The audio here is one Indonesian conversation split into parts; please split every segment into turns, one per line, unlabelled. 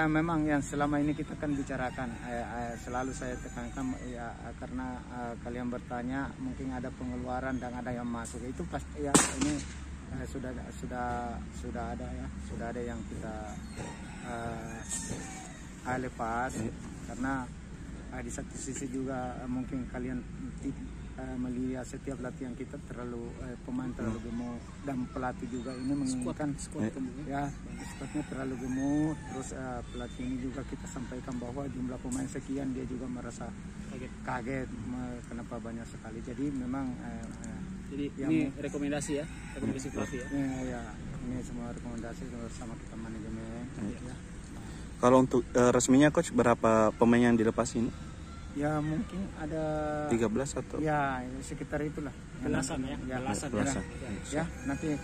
memang yang selama ini kita kan bicarakan, selalu saya tekankan ya, karena kalian bertanya mungkin ada pengeluaran dan ada yang masuk, itu pasti ya ini sudah ada ya, sudah ada yang kita lepas karena di satu sisi juga mungkin kalian melihat setiap latihan kita terlalu pemain terlalu gemuk dan pelatih juga ini menginginkan ya squadnya terlalu gemuk, terus pelatih ini juga kita sampaikan bahwa jumlah pemain sekian dia juga merasa kaget kenapa banyak sekali, jadi memang
jadi ini rekomendasi ya, rekomendasi pelatih
ya, ini semua rekomendasi bersama kita manajemen ya.
Kalau untuk resminya coach berapa pemain yang dilepas ini?
Ya mungkin ada
13 atau
ya sekitar itulah,
belasan ya,
belasan.
Ya nanti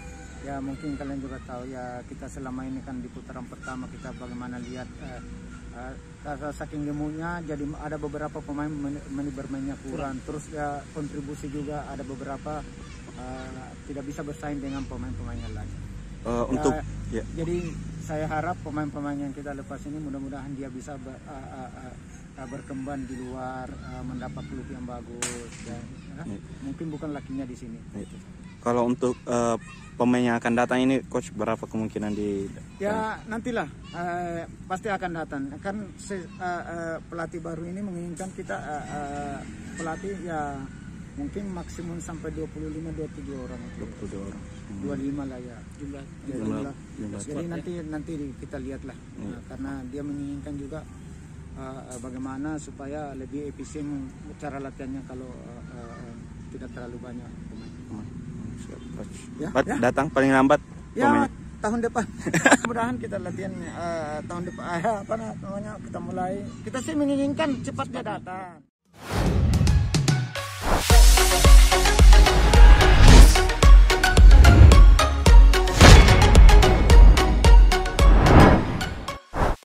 ya mungkin kalian juga tahu ya, kita selama ini kan di putaran pertama kita bagaimana lihat saking gemuknya, jadi ada beberapa pemain bermainnya kurang, terus ya kontribusi juga ada beberapa tidak bisa bersaing dengan pemain-pemain yang lain. Jadi saya harap pemain-pemain yang kita lepas ini mudah-mudahan dia bisa berkembang di luar, mendapat klub yang bagus dan mungkin bukan lakinya di sini.
Kalau untuk pemain yang akan datang ini coach berapa kemungkinan di
ya nantilah pasti akan datang kan, pelatih baru ini menginginkan kita pelatih ya mungkin maksimum sampai 25-27 orang.
22 orang.
25 lah ya jumlah. Jadi nanti kita lihatlah karena dia menginginkan juga bagaimana supaya lebih efisien cara latihannya kalau tidak terlalu banyak pemain.
Ya, datang paling lambat
ya tahun depan. Mudah-mudahan kita latihan tahun depan apa namanya kita mulai, kita sih menginginkan cepat dia datang.